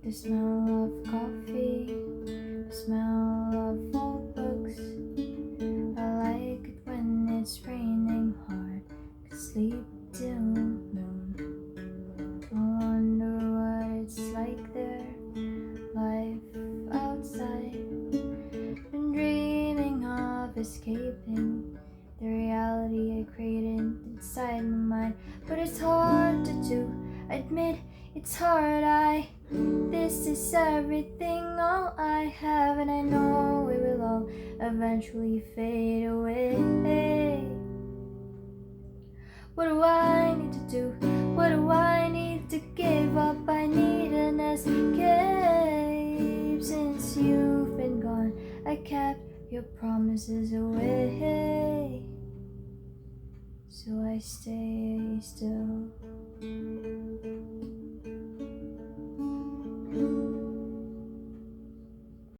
The smell of coffee, the smell of old books. I like it when it's raining hard, 'cause sleep till noon. I wonder what it's like there, life outside. Been dreaming of escaping the reality I created inside my mind. But it's hard to admit, it's hard. This is everything, all I have, and I know it will all eventually fade away. What do I need to do? What do I need to give up? I need an escape. Since you've been gone, I kept your promises away. So I stay still.